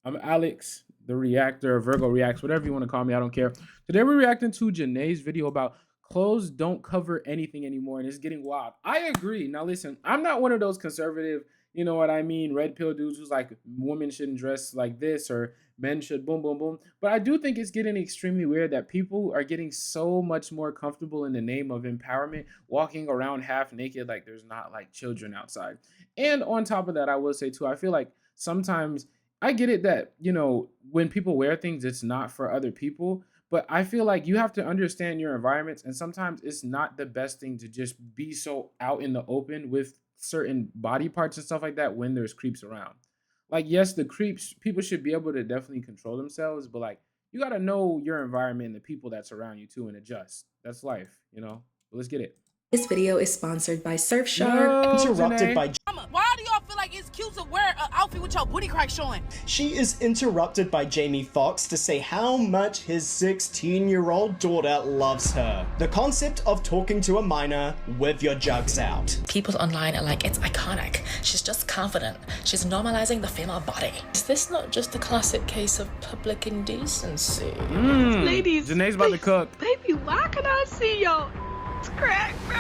I'm Alex, the reactor, Virgo Reacts, whatever you want to call me. I don't care. Today we're reacting to Janae's video about clothes don't cover anything anymore, and it's getting wild. I agree. Now listen, I'm not one of those conservative, you know what I mean, red pill dudes who's like women shouldn't dress like this or men should boom boom boom. But I do think it's getting extremely weird that people are getting so much more comfortable in the name of empowerment, walking around half naked like there's not like children outside. And on top of that, I will say too, I feel like sometimes I get it that, when people wear things, it's not for other people. But I feel like you have to understand your environments. And sometimes it's not the best thing to just be so out in the open with certain body parts and stuff like that when there's creeps around. Like, yes, the creeps, people should be able to definitely control themselves. But like, you got to know your environment and the people that's around you too and adjust. That's life. But let's get it. This video is sponsored by Yo, Surfshark. Interrupted by Why do y'all feel like it's cute to wear an outfit with your booty crack showing? She is interrupted by Jamie Foxx to say how much his 16-year-old daughter loves her. The concept of talking to a minor with your jugs out. People online are like, it's iconic. She's just confident. She's normalizing the female body. Is this not just a classic case of public indecency? Ladies, Janae's about to cook. baby, why can I see your crack, bro?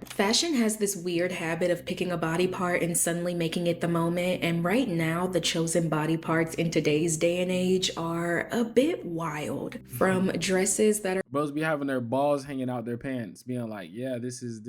Fashion has this weird habit of picking a body part and suddenly making it the moment, and right now the chosen body parts in today's day and age are a bit wild. From dresses that are Bros be having their balls hanging out their pants, being like, "Yeah, this is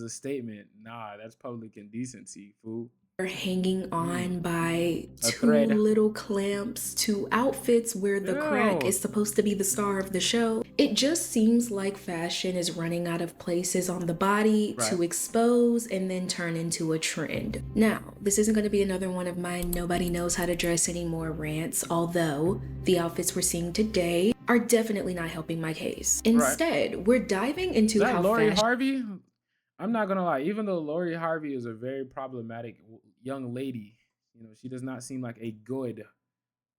a statement." Nah, that's public indecency, fool. hanging on by A two thread. little clamps to outfits where the crack Ew. is supposed to be the star of the show. It just seems like fashion is running out of places on the body to Right. expose and then turn into a trend. Now, this isn't going to be another one of my nobody knows how to dress anymore rants, although the outfits we're seeing today are definitely not helping my case. Instead, we're diving into Is that how Lori fashion Harvey? I'm not gonna lie. Even though Lori Harvey is a very problematic young lady, she does not seem like a good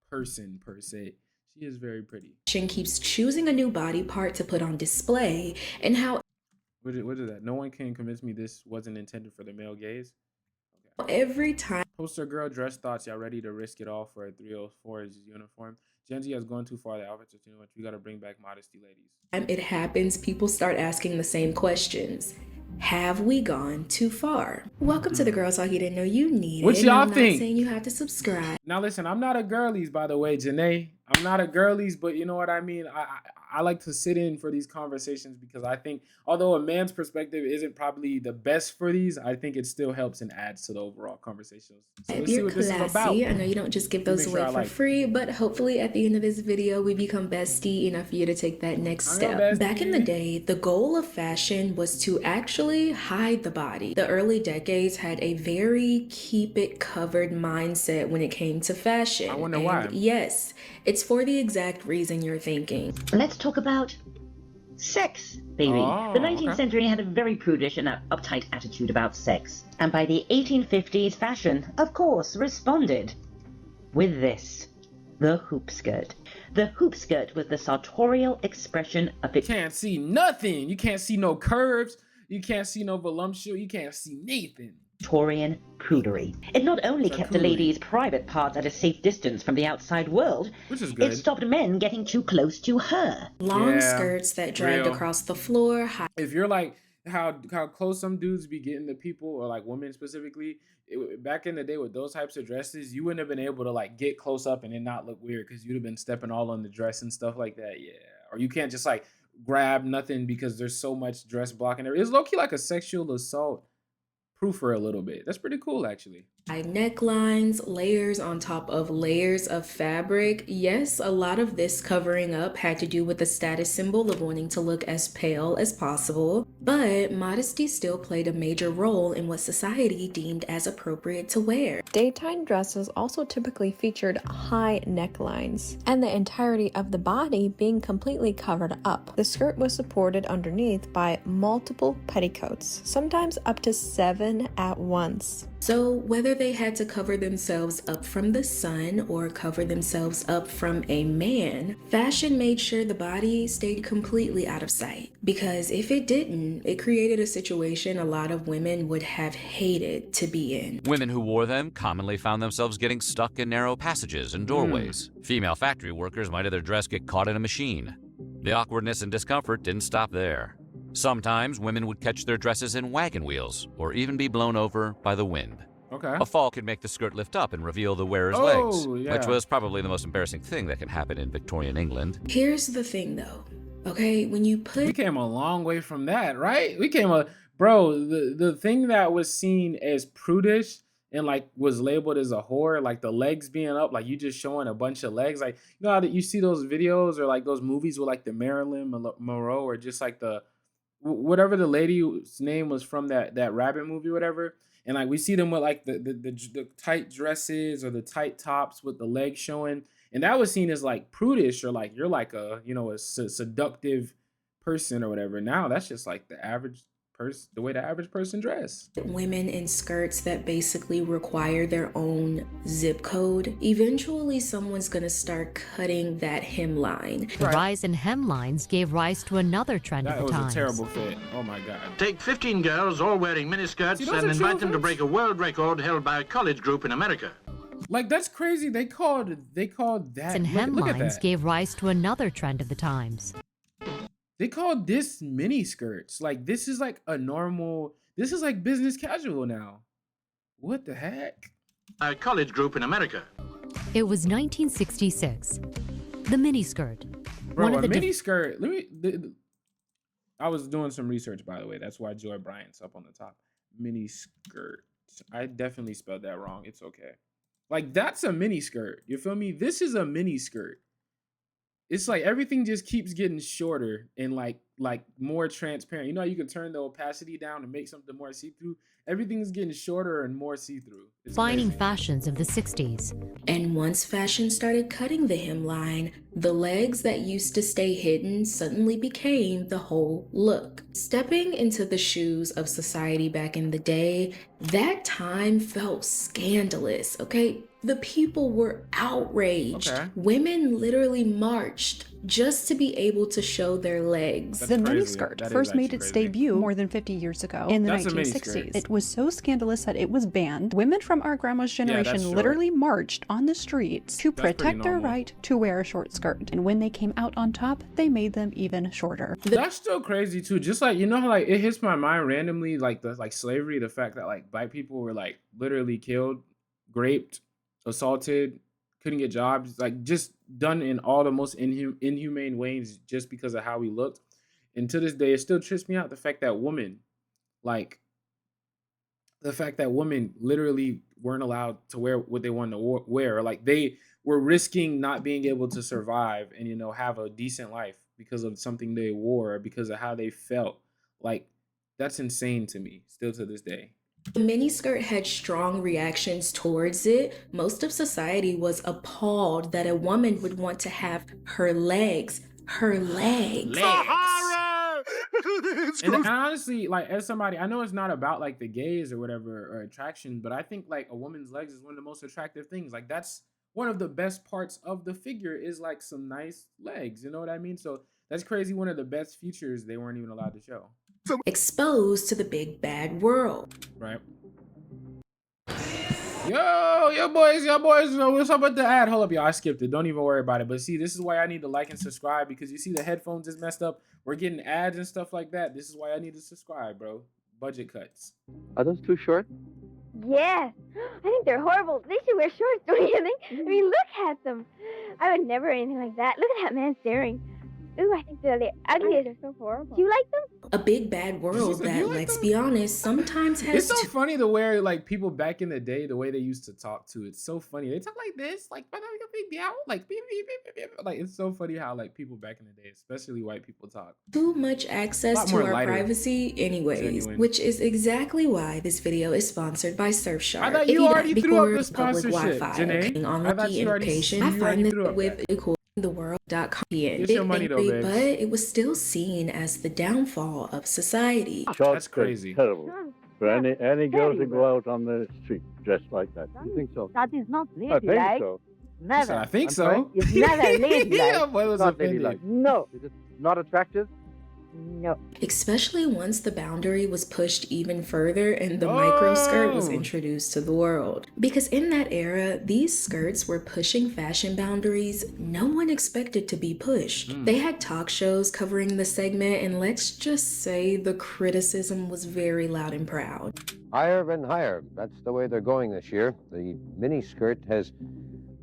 person per se. She is very pretty. keeps choosing a new body part to put on display, and how What is that? No one can convince me this wasn't intended for the male gaze. every time Poster girl dress thoughts. Y'all ready to risk it all for a 304's uniform? Gen Z has gone too far. The outfits are too much. We gotta bring back modesty, ladies. it happens, people start asking the same questions. Have we gone too far? Welcome to the Girl Talk you didn't know you needed. What y'all I'm not think? saying you have to subscribe. Now listen, I'm not a girlies, by the way, Janae. I'm not a girlies, but you know what I mean. I like to sit in for these conversations because I think, although a man's perspective isn't probably the best for these, I think it still helps and adds to the overall conversation. So let's see You're what this is about. classy. I know you don't just give those Make sure away I for like it. free, but hopefully at the end of this video, we become bestie enough for you to take that next I'm step. your bestie. Back in the day, the goal of fashion was to actually hide the body. The early decades had a very keep it covered mindset when it came to fashion. I wonder And why. yes, it's for the exact reason you're thinking. Let's talk about sex, baby. Oh, The 19th okay. century had a very prudish and uptight attitude about sex. And by the 1850s, fashion, of course, responded with this. The hoop skirt. The hoop skirt was the sartorial expression of You can't see nothing. You can't see no curves. You can't see no voluptuous. You can't see nothing. Victorian prudery. It not only kept a Charcuterie. lady's private parts at a safe distance from the outside world, Which is good. it stopped men getting too close to her. Long Yeah, skirts that dragged real. across the floor, If you're like how close some dudes be getting to people, or like women specifically, back in the day with those types of dresses, you wouldn't have been able to like get close up and it not look weird because you'd have been stepping all on the dress and stuff like that. Yeah, or you can't just like grab nothing because there's so much dress blocking there. It's low key like a sexual assault proofer a little bit. That's pretty cool actually. high necklines, layers on top of layers of fabric. Yes, a lot of this covering up had to do with the status symbol of wanting to look as pale as possible, but modesty still played a major role in what society deemed as appropriate to wear. Daytime dresses also typically featured high necklines and the entirety of the body being completely covered up. The skirt was supported underneath by multiple petticoats, sometimes up to 7 at once. So whether they had to cover themselves up from the sun or cover themselves up from a man, fashion made sure the body stayed completely out of sight. Because if it didn't, it created a situation a lot of women would have hated to be in. Women who wore them commonly found themselves getting stuck in narrow passages and doorways. Female factory workers might have their dress get caught in a machine. The awkwardness and discomfort didn't stop there. Sometimes women would catch their dresses in wagon wheels or even be blown over by the wind. Okay. A fall could make the skirt lift up and reveal the wearer's legs, which was probably the most embarrassing thing that can happen in Victorian England. Here's the thing though, okay? When you put... We came a long way from that, right? Bro, the thing that was seen as prudish and like was labeled as a whore, like the legs being up, like you just showing a bunch of legs. Like, you know how that you see those videos or like those movies with like the Marilyn Monroe or just like the... whatever the lady's name was from that rabbit movie, whatever, and like we see them with like the tight dresses or the tight tops with the legs showing, and that was seen as like prudish or like you're like a a seductive person or whatever. Now that's just like the average person, the way the average person dress. Women in skirts that basically require their own zip code. Eventually, someone's gonna start cutting that hemline. The rise in hemlines gave rise to another trend of the times. That was a terrible fit. Oh my God. Take 15 girls all wearing miniskirts and invite them to break a world record held by a college group in America. Like, that's crazy. They called that. And look at hemlines that. gave rise to another trend of the times. They called this mini skirts. Like, this is like a normal, this is like business casual now. What the heck? A college group in America. It was 1966. The miniskirt. Bro, a mini skirt. I was doing some research, by the way. That's why Joy Bryant's up on the top. Mini skirt. I definitely spelled that wrong. It's okay. Like, that's a mini skirt. You feel me? This is a mini skirt. It's like everything just keeps getting shorter and like more transparent. You know how you can turn the opacity down and make something more see-through? Everything's getting shorter and more see-through. Defining fashions of the 60s. And once fashion started cutting the hemline, the legs that used to stay hidden suddenly became the whole look. Stepping into the shoes of society back in the day, that time felt scandalous, okay? The people were outraged. Okay. Women literally marched just to be able to show their legs. That's the crazy. miniskirt That is first made actually its crazy. debut more than 50 years ago in the That's a 1960s. miniskirt. It was so scandalous that it was banned. Women from our grandma's generation that's short. literally marched on the streets to pretty protect their normal. right to wear a short skirt. And when they came out on top, they made them even shorter. That's still crazy too. Just like, you know how like it hits my mind randomly, like the slavery, the fact that like black people were like literally killed, raped, assaulted, couldn't get jobs, like just done in all the most inhumane ways just because of how we looked. And to this day, it still trips me out the fact that women literally weren't allowed to wear what they wanted to wear. Like they were risking not being able to survive and, have a decent life because of something they wore, because of how they felt. Like, that's insane to me still to this day. The miniskirt had strong reactions towards it. Most of society was appalled that a woman would want to have her legs. And honestly, like as somebody, I know it's not about like the gays or whatever or attraction, but I think like a woman's legs is one of the most attractive things. Like that's one of the best parts of the figure is like some nice legs. You know what I mean? So that's crazy. One of the best features they weren't even allowed to show. Exposed to the big bad world. Right. Yo, boys, what's up with the ad? Hold up, y'all, I skipped it. Don't even worry about it. But see, this is why I need to like and subscribe, because you see the headphones is messed up. We're getting ads and stuff like that. This is why I need to subscribe, bro. Budget cuts. Are those too short? Yeah, I think they're horrible. They should wear shorts, don't you think? I mean, look at them. I would never wear anything like that. Look at that man staring. Ooh, I think they're the ugliest. They're so horrible. Do you like them? A big bad world that, let's be honest, sometimes has. It's so funny the way like people back in the day, the way they used to talk to. It's so funny. They talk like this, like it's so funny how like people back in the day, especially white people, talk. Too much access to our privacy anyways, which is exactly why this video is sponsored by Surfshark. I thought you already threw up the sponsorship, Janae. On repeat implication, I find this with theworld.com. Get your money though, babe. But it was still seen as the downfall of society. That's crazy. Terrible. for any girl to Very go out on the street dressed like that. You think so? That is not I think ladylike. so. He said, Never. I think I'm sorry? so. It's never ladylike. Yeah, boy was Not offended. ladylike. No. Is it not attractive? No. Especially once the boundary was pushed even further and the microskirt was Oh. introduced to the world. Because in that era, these skirts were pushing fashion boundaries no one expected to be pushed. They had talk shows covering the segment, and let's just say the criticism was very loud and proud. Higher and higher. That's the way they're going this year. The mini skirt has,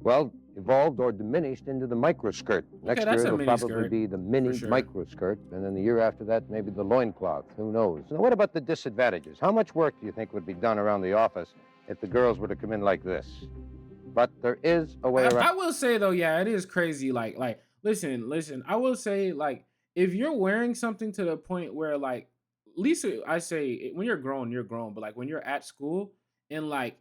well, evolved or diminished into the micro skirt. Next that's year a it'll mini probably skirt, be the mini sure. micro skirt, and then the year after that, maybe the loincloth. Who knows? Now, what about the disadvantages? How much work do you think would be done around the office if the girls were to come in like this? But there is a way I around. will say though, yeah, it is crazy. Like, listen. I will say, like, if you're wearing something to the point where, like, at least I say when you're grown, but like when you're at school and like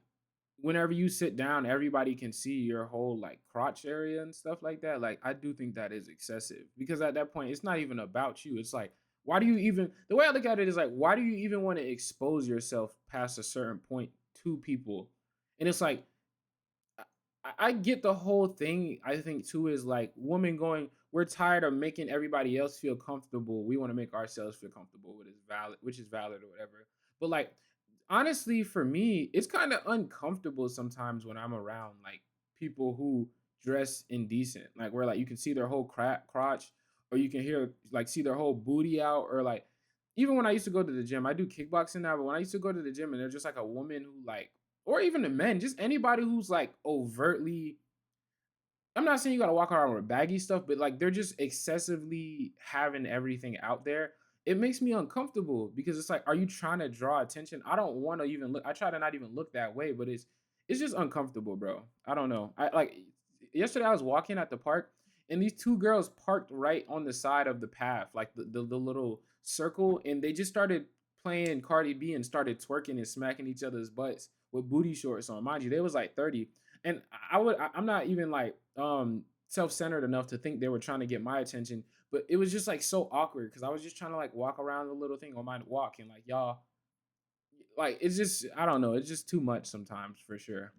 whenever you sit down, everybody can see your whole like crotch area and stuff like that. Like, I do think that is excessive because at that point, it's not even about you. It's like, why do you even? The way I look at it is like, why do you even want to expose yourself past a certain point to people? And it's like, I get the whole thing. I think too is like women going, we're tired of making everybody else feel comfortable. We want to make ourselves feel comfortable, which is valid or whatever. But like, honestly, for me, it's kind of uncomfortable sometimes when I'm around like people who dress indecent, like where like you can see their whole crotch, or you can see their whole booty out, or like even when I used to go to the gym, I do kickboxing now, but when I used to go to the gym and there's just like a woman who like, or even the men, just anybody who's like overtly, I'm not saying you gotta walk around with baggy stuff, but like they're just excessively having everything out there. It makes me uncomfortable because it's like, are you trying to draw attention? I don't want to even look. I try to not even look that way, but it's just uncomfortable, bro. I don't know. I like yesterday I was walking at the park and these two girls parked right on the side of the path, like the little circle, and they just started playing Cardi B and started twerking and smacking each other's butts with booty shorts on. Mind you, they was like 30. And I'm not even like self-centered enough to think they were trying to get my attention, but it was just like so awkward because I was just trying to like walk around the little thing on my walk and like y'all, like it's just, I don't know, it's just too much sometimes for sure.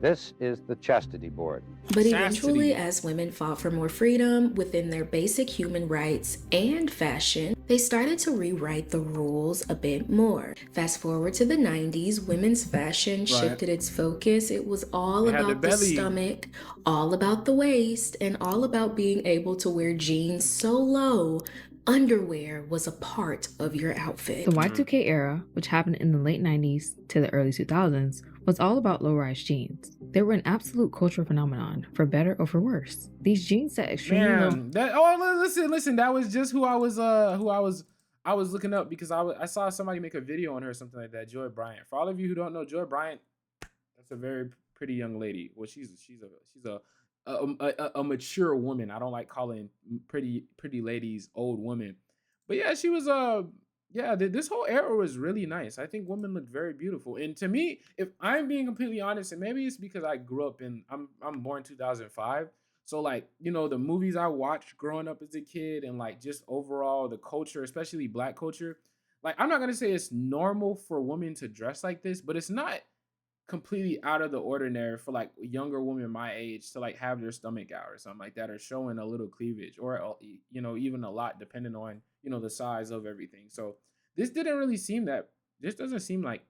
This is the chastity board. But eventually, as women fought for more freedom within their basic human rights and fashion, they started to rewrite the rules a bit more. Fast forward to the 90s, women's fashion shifted its focus. It was all about the stomach, all about the waist, and all about being able to wear jeans so low underwear was a part of your outfit. The Y2K era, which happened in the late 90s to the early 2000s, was all about low-rise jeans. They were an absolute cultural phenomenon, for better or for worse. These jeans set extremely low. Listen, that was just who I was looking up because I saw somebody make a video on her or something like that. Joy Bryant. For all of you who don't know, Joy Bryant, that's a very pretty young lady. Well, she's a mature woman. I don't like calling pretty ladies old women, but yeah, she was this whole era was really nice. I think women looked very beautiful, and to me, if I'm being completely honest, and maybe it's because I grew up I'm born 2005, so like, you know, the movies I watched growing up as a kid and like just overall the culture, especially Black culture, like I'm not gonna say it's normal for women to dress like this, but it's not completely out of the ordinary for like younger women my age to like have their stomach out or something like that, or showing a little cleavage, or you know, even a lot depending on, you know, the size of everything. So this doesn't seem like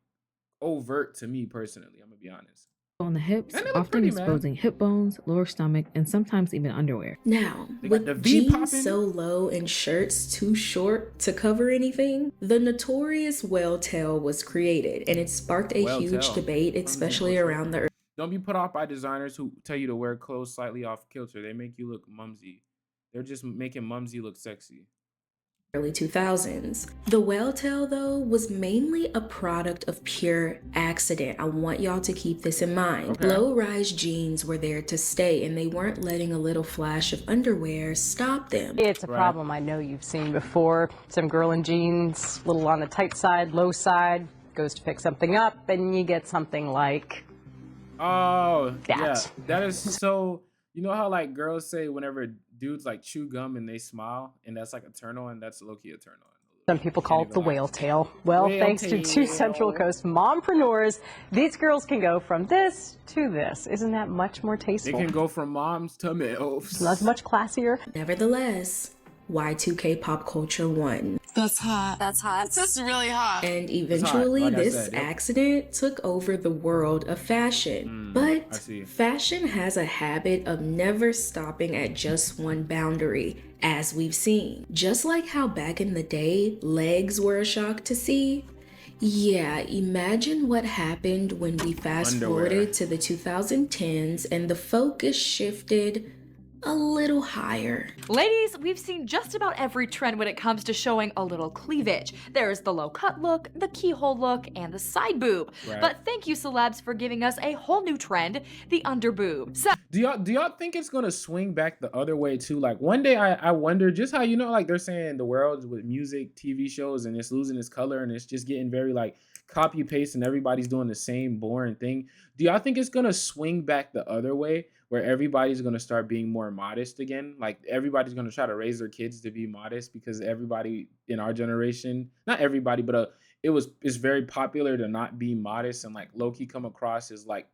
overt to me personally, I'm gonna be honest. On the hips, often exposing hip bones, lower stomach, and sometimes even underwear. Now, with jeans so low and shirts too short to cover anything, the notorious whale tail was created, and it sparked a huge debate, especially around the. Don't be put off by designers who tell you to wear clothes slightly off kilter. They make you look mumsy. They're just making mumsy look sexy. Early 2000s. The whale tail, though, was mainly a product of pure accident. I want y'all to keep this in mind. Okay. Low-rise jeans were there to stay, and they weren't letting a little flash of underwear stop them. It's a problem I know you've seen before. Some girl in jeans, a little on the tight side, low side, goes to pick something up, and you get something like that. Yeah, that. that is so. You know how like girls say whenever dudes like chew gum and they smile, and that's like a turn on. That's low-key a turn on. Some people call it the whale tail. Well, thanks to two Central Coast mompreneurs, these girls can go from this to this. Isn't that much more tasteful? They can go from moms to MILFs. That's much classier. Nevertheless, Y2K pop culture won. That's hot. That's hot. That's really hot. And eventually, this accident took over the world of fashion. But fashion has a habit of never stopping at just one boundary, as we've seen. Just like how back in the day, legs were a shock to see. Yeah, imagine what happened when we fast forwarded to the 2010s and the focus shifted a little higher. Ladies, we've seen just about every trend when it comes to showing a little cleavage. There's the low cut look, the keyhole look, and the side boob. Right. But thank you celebs for giving us a whole new trend, the under boob. So do y'all think it's gonna swing back the other way too? Like one day I wonder just how, you know, like they're saying the world with music, TV shows, and it's losing its color and it's just getting very like copy paste and everybody's doing the same boring thing. Do y'all think it's gonna swing back the other way where everybody's gonna start being more modest again? Like everybody's gonna try to raise their kids to be modest because everybody in our generation, not everybody, but it's very popular to not be modest and like low-key come across as like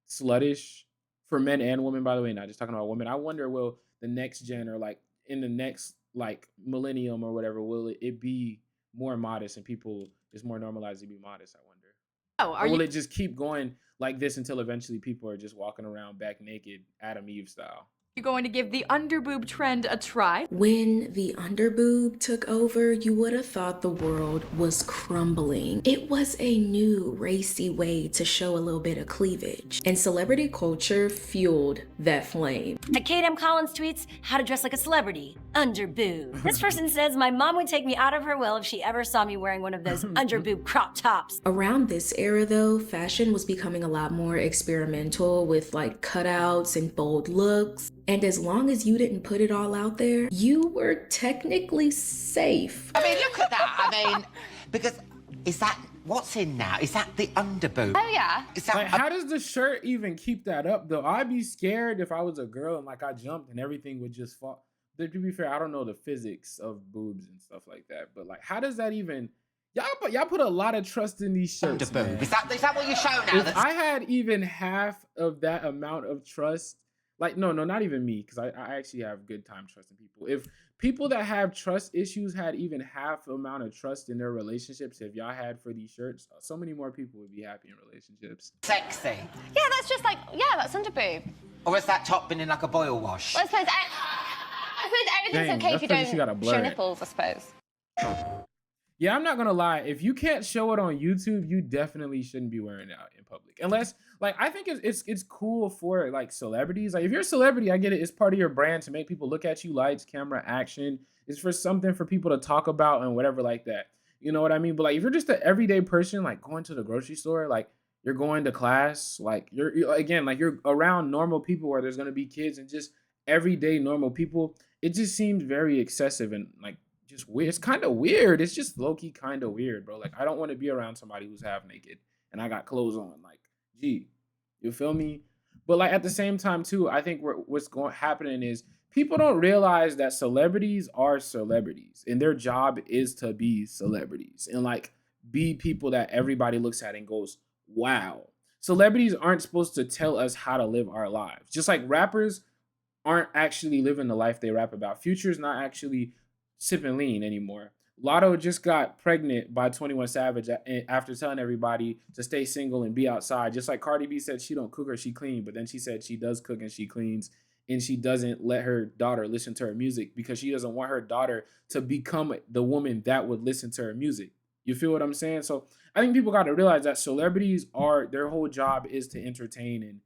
sluttish for men and women, by the way, not just talking about women. I wonder, will the next gen or like in the next like millennium or whatever, will it be more modest and people it's more normalized to be modest? I wonder. Or will it just keep going like this until eventually people are just walking around back naked, Adam Eve style? you're going to give the underboob trend a try? When the underboob took over, you would have thought the world was crumbling. It was a new racy way to show a little bit of cleavage, and celebrity culture fueled that flame. At Kate M. Collins tweets, how to dress like a celebrity, underboob. This person says, my mom would take me out of her will if she ever saw me wearing one of those underboob crop tops. Around this era though, fashion was becoming a lot more experimental with like cutouts and bold looks. And as long as you didn't put it all out there, you were technically safe. I mean, look at that. I mean, because is that what's in now? Is that the underboob? Oh yeah. Is that like, how does the shirt even keep that up though? I'd be scared if I was a girl and like I jumped and everything would just fall. To be fair, I don't know the physics of boobs and stuff like that, but like, how does that even? Y'all put a lot of trust in these shirts. Underboob. Is that what you show now? If I had even half of that amount of trust. Like, no, not even me, because I actually have good time trusting people. If people that have trust issues had even half the amount of trust in their relationships, if y'all had for these shirts, so many more people would be happy in relationships. Sexy. Yeah, that's just like, yeah, that's underboob. Or has that top been in like a boil wash? Well, I suppose everything's okay if you don't show nipples, I suppose. Yeah, I'm not gonna lie. If you can't show it on YouTube, you definitely shouldn't be wearing it out in public. Unless, like, I think it's cool for like celebrities. Like, if you're a celebrity, I get it. It's part of your brand to make people look at you. Lights, camera, action. It's for something for people to talk about and whatever like that. You know what I mean? But like, if you're just an everyday person, like going to the grocery store, like you're going to class, like you're again, like you're around normal people where there's gonna be kids and just everyday normal people. It just seems very excessive and like. Just weird. It's kind of weird. It's just low-key kind of weird, bro. Like, I don't want to be around somebody who's half naked and I got clothes on. Like, gee, you feel me? But like at the same time too, I think what's happening is people don't realize that celebrities are celebrities and their job is to be celebrities and like be people that everybody looks at and goes, wow. Celebrities aren't supposed to tell us how to live our lives. Just like rappers aren't actually living the life they rap about. Future's not actually sipping lean anymore. Lotto just got pregnant by 21 Savage after telling everybody to stay single and be outside. Just like Cardi B said she don't cook or she clean, but then she said she does cook and she cleans and she doesn't let her daughter listen to her music because she doesn't want her daughter to become the woman that would listen to her music. You feel what I'm saying? So I think people got to realize that celebrities their whole job is to entertain and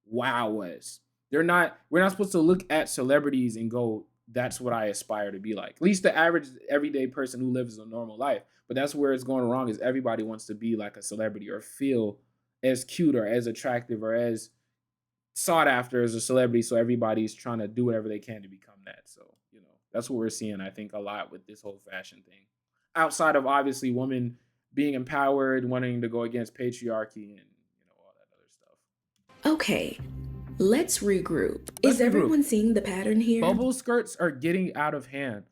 wow us. We're not supposed to look at celebrities and go, that's what I aspire to be like. At least the average everyday person who lives a normal life. But that's where it's going wrong is everybody wants to be like a celebrity or feel as cute or as attractive or as sought after as a celebrity. So everybody's trying to do whatever they can to become that. So, you know, that's what we're seeing, I think, a lot with this whole fashion thing. Outside of obviously women being empowered, wanting to go against patriarchy and, you know, all that other stuff. Okay. Let's regroup. Is everyone seeing the pattern here? Bubble skirts are getting out of hand.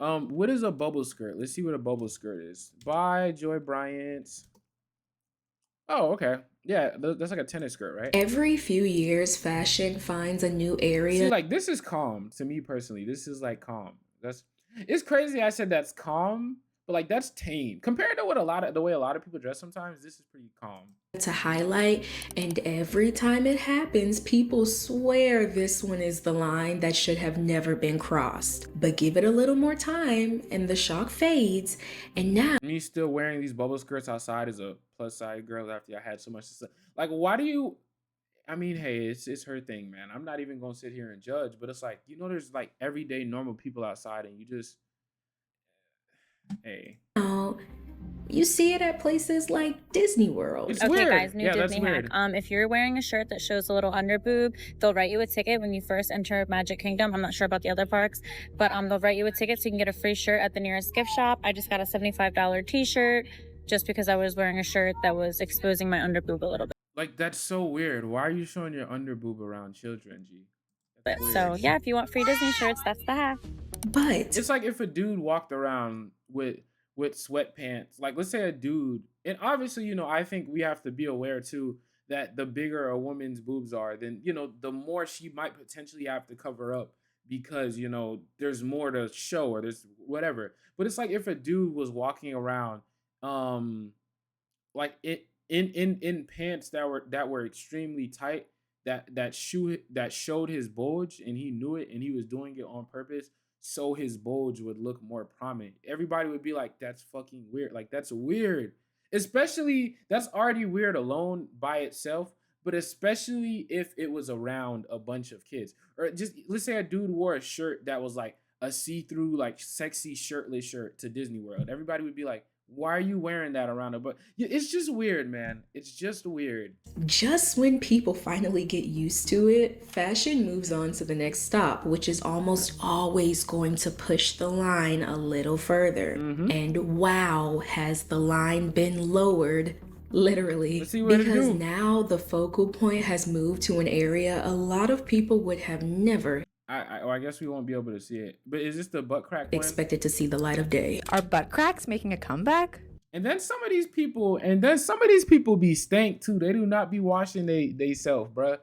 What is a bubble skirt? Let's see what a bubble skirt is. By Joy Bryant. Oh, okay. Yeah, that's like a tennis skirt, right? Every few years, fashion finds a new area. See, like, this is calm to me personally. This is like calm. It's crazy I said that's calm, but like that's tame compared to the way a lot of people dress sometimes. This is pretty calm to highlight, and every time it happens, people swear this one is the line that should have never been crossed. But give it a little more time and the shock fades, and now me still wearing these bubble skirts outside as a plus size girl after I had so much to say. Like, why do you? I mean, hey, it's her thing, man. I'm not even gonna sit here and judge, but it's like, you know, there's like everyday normal people outside, and you just, hey. Oh, you see it at places like Disney World. It's okay, weird. guys, new Yeah, Disney that's hack. weird. If you're wearing a shirt that shows a little under boob, they'll write you a ticket when you first enter Magic Kingdom. I'm not sure about the other parks, but they'll write you a ticket so you can get a free shirt at the nearest gift shop. I just got a $75 t-shirt just because I was wearing a shirt that was exposing my under boob a little bit. Like, that's so weird. Why are you showing your under boob around children, G? So yeah, if you want free Disney shirts, that's the hack. But it's like if a dude walked around with sweatpants, like let's say a dude, and obviously, you know, I think we have to be aware too that the bigger a woman's boobs are, then, you know, the more she might potentially have to cover up because, you know, there's more to show or there's whatever. But it's like if a dude was walking around like in pants that were extremely tight, that showed his bulge, and he knew it, and he was doing it on purpose so his bulge would look more prominent. Everybody would be like, that's fucking weird. Like, that's weird. Especially, that's already weird alone by itself, but especially if it was around a bunch of kids. Or just, let's say a dude wore a shirt that was like a see-through, like sexy shirtless shirt to Disney World. Everybody would be like, why are you wearing that around her? But it's just weird, man. It's just weird. just when people finally get used to it, fashion moves on to the next stop, which is almost always going to push the line a little further. And wow, has the line been lowered? Literally, because now the focal point has moved to an area a lot of people would have never I guess we won't be able to see it. But is this the butt crack one? expected to see the light of day. Are butt cracks making a comeback? And then some of these people be stank too. They do not be washing they self, bruh.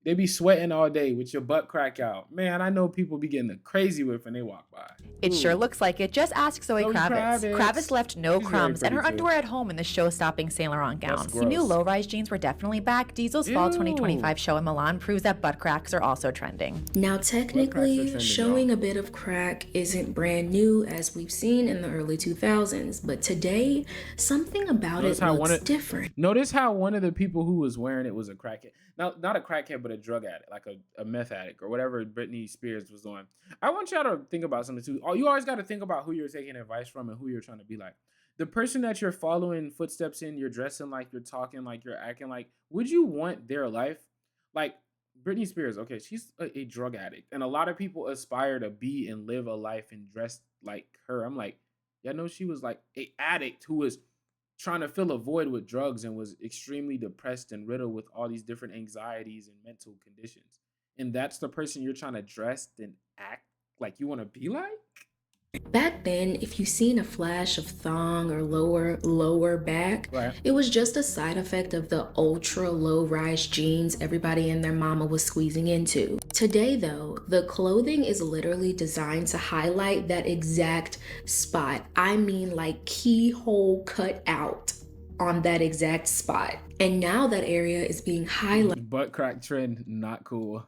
They be sweating all day with your butt crack out. Man, I know people be getting crazy with when they walk by. It sure looks like it. Just ask Zoe Kravitz. Kravitz left no crumbs and her underwear at home in the show-stopping Saint Laurent gown. The new low-rise jeans were definitely back. Diesel's fall 2025 show in Milan proves that butt cracks are also trending. Now, technically, showing a bit of crack isn't brand new, as we've seen in the early 2000s. But today, something about it looks different. Notice how one of the people who was wearing it was a crackhead. Not a crackhead, but a drug addict, like a meth addict or whatever Britney Spears was doing. I want y'all to think about something too. You always got to think about who you're taking advice from and who you're trying to be like. The person that you're following footsteps in, you're dressing like, you're talking like, you're acting like, would you want their life? Like Britney Spears, okay, she's a drug addict. And a lot of people aspire to be and live a life and dress like her. I'm like, yeah, no, she was like an addict who was trying to fill a void with drugs and was extremely depressed and riddled with all these different anxieties and mental conditions. And that's the person you're trying to dress and act like you want to be like? Back then, if you seen a flash of thong or lower back, it was just a side effect of the ultra low rise jeans everybody and their mama was squeezing into. Today though, the clothing is literally designed to highlight that exact spot. I mean, like keyhole cut out on that exact spot. And now that area is being highlighted. Butt crack trend, not cool.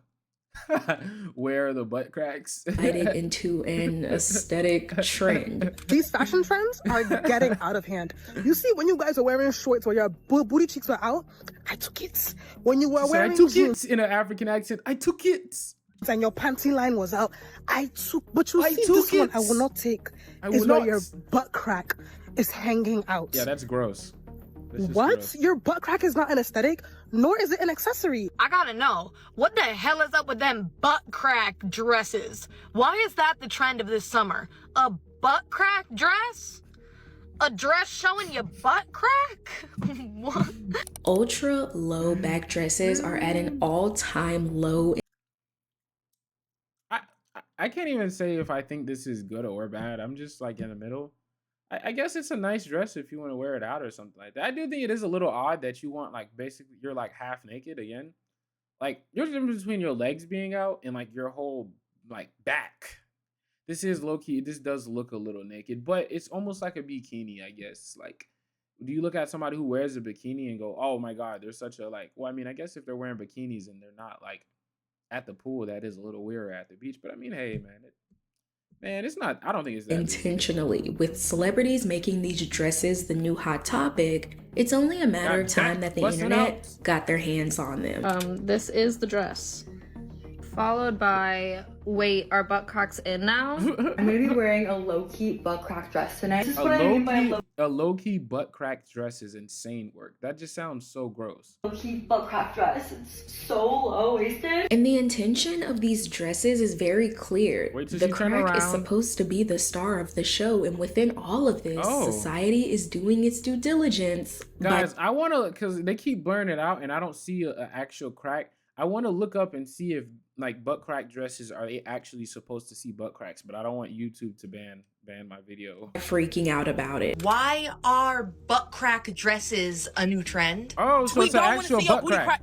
Where are the butt cracks? Into an aesthetic trend. These fashion trends are getting out of hand. You see, when you guys are wearing shorts where your booty cheeks were out, I took it. When you were wearing I took it in an African accent. I took it. And your panty line was out. I took. But you see, this one I will not take. Is where your butt crack is hanging out. Yeah, that's gross. What? Gross. Your butt crack is not an aesthetic, nor is it an accessory. I gotta know, what the hell is up with them butt crack dresses? Why is that the trend of this summer? A butt crack dress? A dress showing your butt crack? What? Ultra low back dresses are at an all-time low. I can't even say if I think this is good or bad. I'm just like in the middle. I guess it's a nice dress if you want to wear it out or something like that. I do think it is a little odd that you want like basically you're like half naked again. Like there's a difference between your legs being out and like your whole like back. This is low key. This does look a little naked, but it's almost like a bikini, I guess. Like, do you look at somebody who wears a bikini and go, "Oh my God, they're such a like"? Well, I mean, I guess if they're wearing bikinis and they're not like at the pool, that is a little weirder at the beach. But I mean, hey, man, it's not. I don't think it's that intentionally. With celebrities making these dresses the new hot topic, it's only a matter of time that the internet got their hands on them. This is the dress. Followed by, wait, are butt cracks in now? I'm gonna be wearing a low-key butt crack dress tonight. This is what A I mean by low-key butt crack dress is insane work. That just sounds so gross. low-key butt crack dress. It's so low-waisted. And the intention of these dresses is very clear. Wait till The she turn crack is around. supposed to be the star of the show, and within all of this, society is doing its due diligence. Guys, I want to, because they keep blurring it out and I don't see an actual crack. I want to look up and see if like butt crack dresses, are they actually supposed to see butt cracks? But I don't want YouTube to ban my video. Freaking out about it. Why are butt crack dresses a new trend? Oh, so we it's an don't want to actual see your butt booty crack.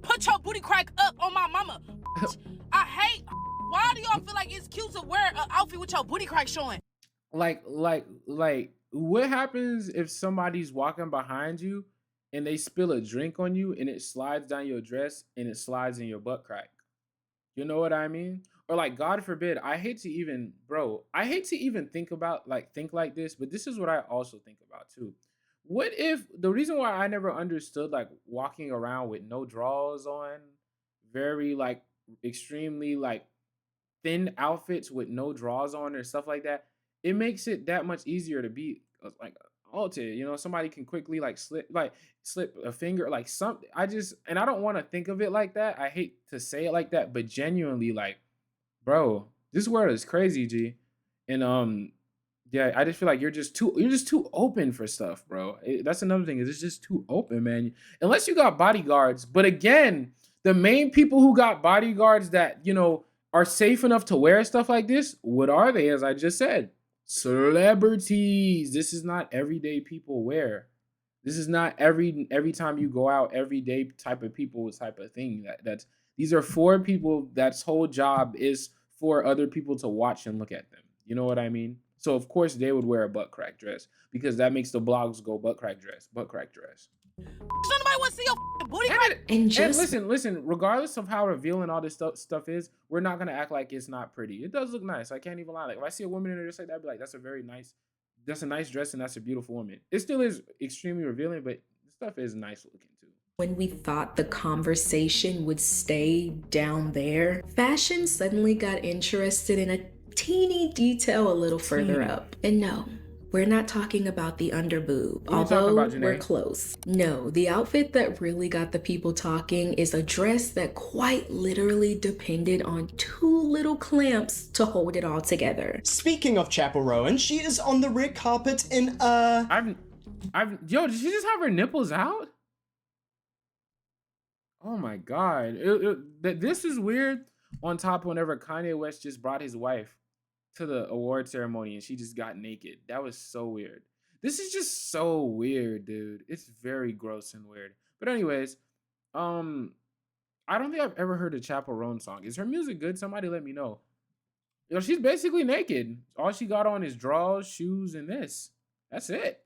Put your booty crack up on my mama. I hate. Why do y'all feel like it's cute to wear an outfit with your booty crack showing? Like, what happens if somebody's walking behind you and they spill a drink on you and it slides down your dress and it slides in your butt crack? You know what I mean? Or like, God forbid, I hate to even think like this, but this is what I also think about too. What if the reason why I never understood like walking around with no drawers on, very like extremely like thin outfits with no drawers on or stuff like that, it makes it that much easier to be like altered. You know, somebody can quickly like slip a finger, like something. I don't want to think of it like that. I hate to say it like that, but genuinely, like, bro, this world is crazy, G. And yeah, I just feel like you're just too open for stuff, bro. That's another thing, is it's just too open, man. Unless you got bodyguards. But again, the main people who got bodyguards that, you know, are safe enough to wear stuff like this, what are they? As I just said, celebrities. This is not everyday people wear. This is not every time you go out, everyday type of people type of thing. These are for people that's whole job is for other people to watch and look at them. You know what I mean? So of course they would wear a butt crack dress because that makes the blogs go butt crack dress. Somebody want to see your booty crack. And listen. Regardless of how revealing all this stuff is, we're not gonna act like it's not pretty. It does look nice. I can't even lie. Like if I see a woman in a dress like that, I'd be like, that's a nice dress and that's a beautiful woman. It still is extremely revealing, but the stuff is nice looking too. When we thought the conversation would stay down there, fashion suddenly got interested in a teeny detail a little further up. And no, we're not talking about the underboob, although we're close. No, the outfit that really got the people talking is a dress that quite literally depended on two little clamps to hold it all together. Speaking of Chapel Rowan, she is on the red carpet in Yo, did she just have her nipples out? Oh my God. This is weird. On top, whenever Kanye West just brought his wife to the award ceremony and she just got naked. That was so weird. This is just so weird, dude. It's very gross and weird. But anyways, I don't think I've ever heard a Chapel Roan song. Is her music good? Somebody let me know. Yo, she's basically naked. All she got on is drawers, shoes, and this. That's it.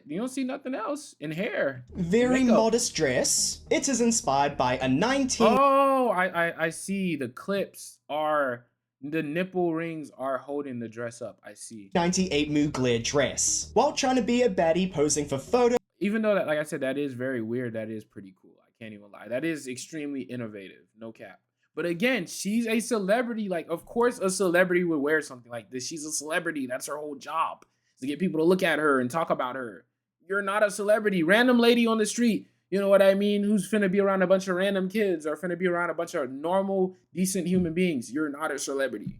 You don't see nothing else. And hair. Very modest dress. It is inspired by a 19... Oh, I see. The clips are... The nipple rings are holding the dress up. I see. 98 Mugler dress. While trying to be a baddie posing for photos. Even though, that, like I said, that is very weird. That is pretty cool. I can't even lie. That is extremely innovative. No cap. But again, she's a celebrity. Like, of course a celebrity would wear something like this. She's a celebrity. That's her whole job. To get people to look at her and talk about her. You're not a celebrity. Random lady on the street, you know what I mean? Who's finna be around a bunch of random kids or finna be around a bunch of normal, decent human beings. You're not a celebrity.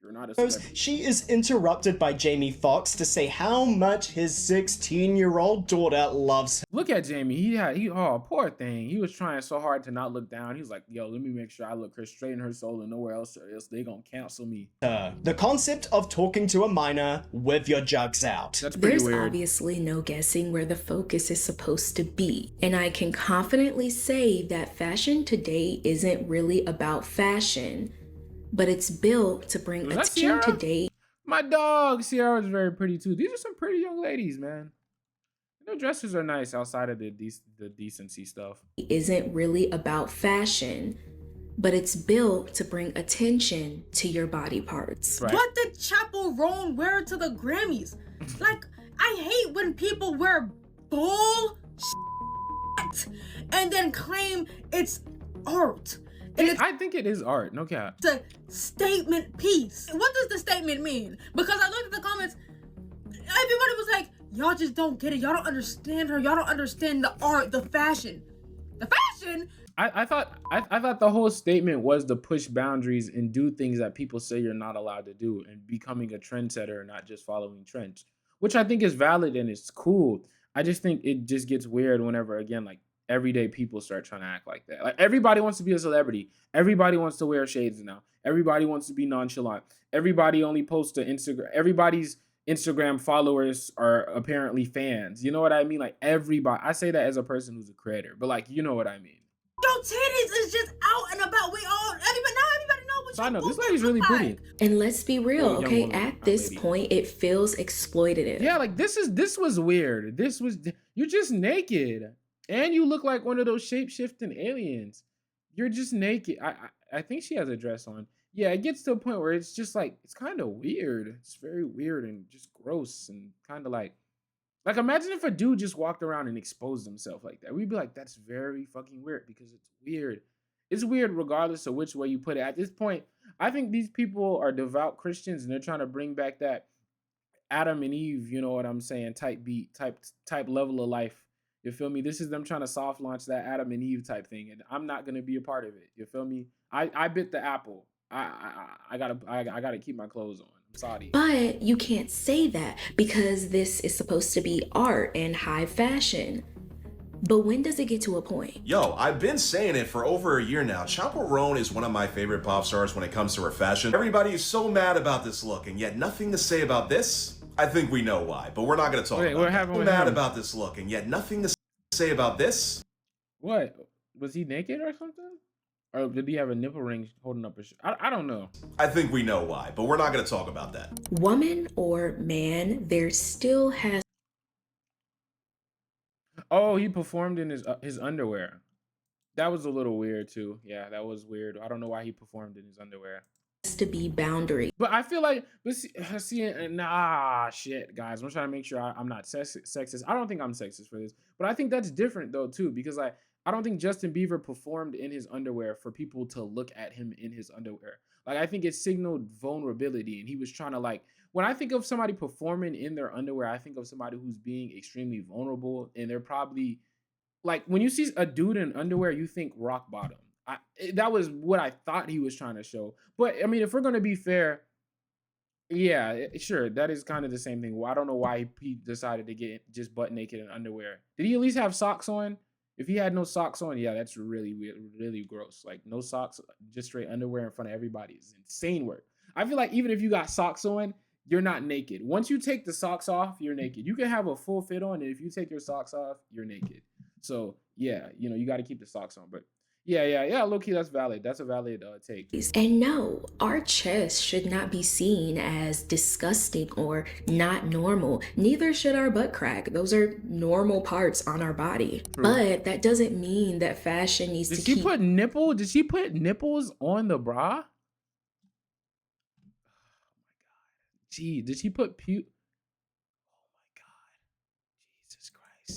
You're not a celebrity. She is interrupted by Jamie Foxx to say how much his 16-year-old daughter loves her. Look at Jamie. He oh, poor thing. He was trying so hard to not look down. He was like, yo, let me make sure I look her straight in her soul and nowhere else, or else they gonna cancel me. The concept of talking to a minor with your jugs out. That's pretty There's weird. obviously no guessing where the focus is supposed to be. And I can confidently say that fashion today isn't really about fashion, but it's built to bring Was that attention Sierra? to date. My dog Sierra is very pretty too. These are some pretty young ladies, man. Their dresses are nice outside of the decency stuff. Isn't really about fashion, but it's built to bring attention to your body parts. Right. What did Chappell Roan wear to the Grammys? Like, I hate when people wear bull and then claim it's art. And it's I think it is art, no cap. a statement piece. What does the statement mean? Because I looked at the comments, everybody was like, y'all just don't get it. Y'all don't understand her. Y'all don't understand the art, the fashion. The fashion? I thought the whole statement was to push boundaries and do things that people say you're not allowed to do, and becoming a trendsetter and not just following trends, which I think is valid and it's cool. I just think it just gets weird whenever, again, like, everyday people start trying to act like that. Like, everybody wants to be a celebrity. Everybody wants to wear shades now. Everybody wants to be nonchalant. Everybody only posts to Instagram. Everybody's Instagram followers are apparently fans. You know what I mean? Like, everybody. I say that as a person who's a creator, but like, you know what I mean. Yo, titties is just out and about. Everybody knows what So I know this lady's really pretty. And let's be real, Well, young okay? woman, At not this lady. point, it feels exploitative. Yeah, like this was weird. You're just naked. And you look like one of those shape-shifting aliens. You're just naked. I think she has a dress on. Yeah, it gets to a point where it's just like, it's kind of weird. It's very weird and just gross and kind of like imagine if a dude just walked around and exposed himself like that. We'd be like, that's very fucking weird because it's weird. It's weird regardless of which way you put it. At this point, I think these people are devout Christians and they're trying to bring back that Adam and Eve, you know what I'm saying, type beat, type level of life. You feel me? This is them trying to soft launch that Adam and Eve type thing, and I'm not gonna be a part of it. You feel me? I bit the apple. I gotta keep my clothes on. I'm sorry. But you can't say that because this is supposed to be art and high fashion. But when does it get to a point? Yo, I've been saying it for over a year now. Chappell Roan is one of my favorite pop stars when it comes to her fashion. Everybody is so mad about this look, and yet nothing to say about this. I think we know why, but we're not going to talk about it. We're mad about this look, and yet nothing to say about this. What? Was he naked or something? Or did he have a nipple ring holding up his shirt? I don't know. I think we know why, but we're not going to talk about that. Woman or man, there still has Oh, he performed in his underwear. That was a little weird too. Yeah, that was weird. I don't know why he performed in his underwear. to be boundary. But I feel like, shit, guys. I'm trying to make sure I'm not sexist. I don't think I'm sexist for this, but I think that's different though too, because I don't think Justin Bieber performed in his underwear for people to look at him in his underwear. Like, I think it signaled vulnerability, and he was trying to, like, when I think of somebody performing in their underwear, I think of somebody who's being extremely vulnerable, and they're probably, like, when you see a dude in underwear, you think rock bottom. That was what I thought he was trying to show. But, I mean, if we're going to be fair, yeah, sure, that is kind of the same thing. Well, I don't know why he decided to get just butt naked in underwear. Did he at least have socks on? If he had no socks on, yeah, that's really weird, really gross. Like, no socks, just straight underwear in front of everybody is insane work. I feel like even if you got socks on, you're not naked. Once you take the socks off, you're naked. You can have a full fit on, and if you take your socks off, you're naked. So, yeah, you got to keep the socks on. But yeah, low-key, that's valid. That's a valid take. And no, our chest should not be seen as disgusting or not normal. Neither should our butt crack. Those are normal parts on our body. True. But that doesn't mean that fashion needs to keep... Did she put nipples on the bra? Gee, did she put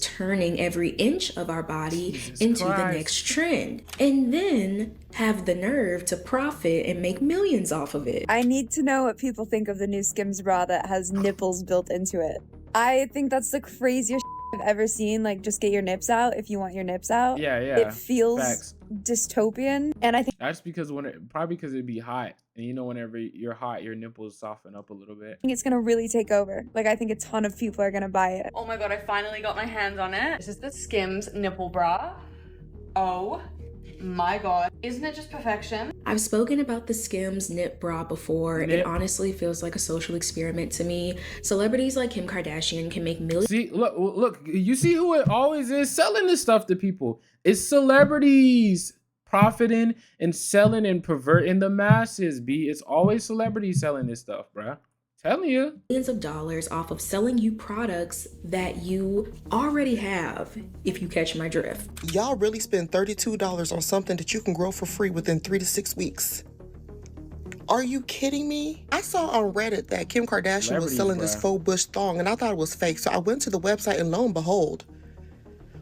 turning every inch of our body into the next trend, and then have the nerve to profit and make millions off of it. I need to know what people think of the new Skims bra that has nipples built into it. I think that's the craziest shit I've ever seen, like just get your nips out if you want your nips out. Yeah. It feels Facts. dystopian, and I think That's because probably because it'd be hot, and you know whenever you're hot, your nipples soften up a little bit. it's gonna really take over. Like I think a ton of people are gonna buy it. Oh my god, I finally got my hands on it. This is the Skims nipple bra. Oh my god. Isn't it just perfection? I've spoken about the Skims nip bra before. It honestly feels like a social experiment to me. Celebrities like Kim Kardashian can make millions. See, look, you see who it always is selling this stuff to people. It's celebrities profiting and selling and perverting the masses, B. It's always celebrities selling this stuff, bruh. Telling you. Millions of dollars off of selling you products that you already have, if you catch my drift. Y'all really spend $32 on something that you can grow for free within 3 to 6 weeks. Are you kidding me? I saw on Reddit that Kim Kardashian was selling this faux bush thong, and I thought it was fake, so I went to the website and lo and behold,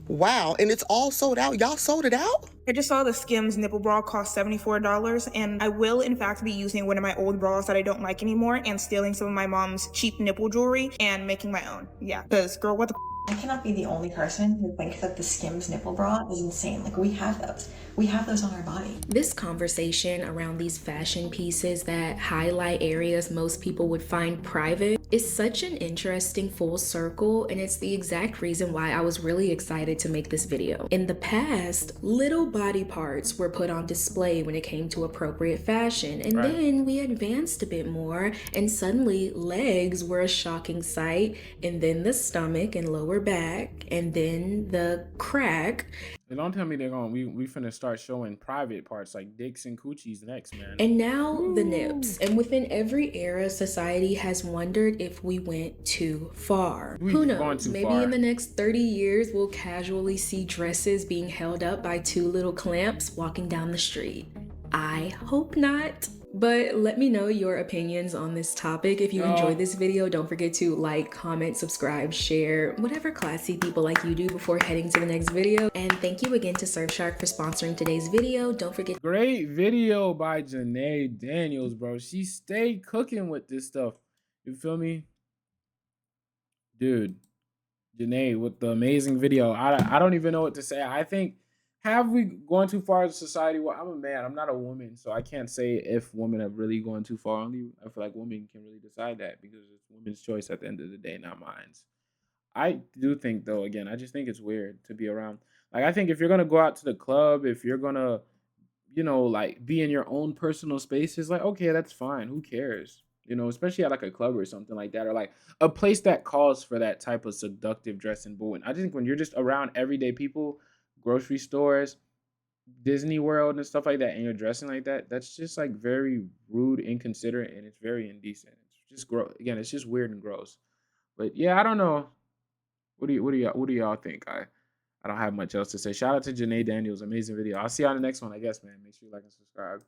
wow, and it's all sold out. Y'all sold it out? I just saw the Skims nipple bra cost $74, and I will in fact be using one of my old bras that I don't like anymore and stealing some of my mom's cheap nipple jewelry and making my own. Yeah, because girl, what the I cannot be the only person who thinks that the Skims nipple bra is insane. Like, we have those. We have those on our body. This conversation around these fashion pieces that highlight areas most people would find private is such an interesting full circle, and it's the exact reason why I was really excited to make this video. In the past, little body parts were put on display when it came to appropriate fashion, and then we advanced a bit more, and suddenly legs were a shocking sight, and then the stomach and lower back, and then the crack. And don't tell me they're going, we finna start showing private parts like dicks and coochies next, man. And now the nips. And within every era, society has wondered if we went too far. Who knows? Maybe in the next 30 years, we'll casually see dresses being held up by 2 little clamps walking down the street. I hope not. But let me know your opinions on this topic. If you enjoyed this video, don't forget to like, comment, subscribe, share, whatever classy people like you do before heading to the next video. And thank you again to Surfshark for sponsoring today's video. Don't forget. Great video by Janae Daniels, bro. She stayed cooking with this stuff. You feel me? Dude, Janae with the amazing video. I don't even know what to say. I think, have we gone too far as a society? Well, I'm a man. I'm not a woman, so I can't say if women have really gone too far. Only I feel like women can really decide that because it's women's choice at the end of the day, not mine. I do think, though, again, I just think it's weird to be around. Like, I think if you're gonna go out to the club, if you're gonna, you know, like be in your own personal spaces, like, okay, that's fine. Who cares? You know, especially at like a club or something like that, or like a place that calls for that type of seductive dressing. But I think when you're just around everyday people, grocery stores, Disney World and stuff like that, and you're dressing like that, that's just like very rude, inconsiderate, and it's very indecent. It's just gross. Again, it's just weird and gross. But yeah, I don't know. What do y'all think? I don't have much else to say. Shout out to Janae Daniels, amazing video. I'll see you on the next one, I guess, man. Make sure you like and subscribe.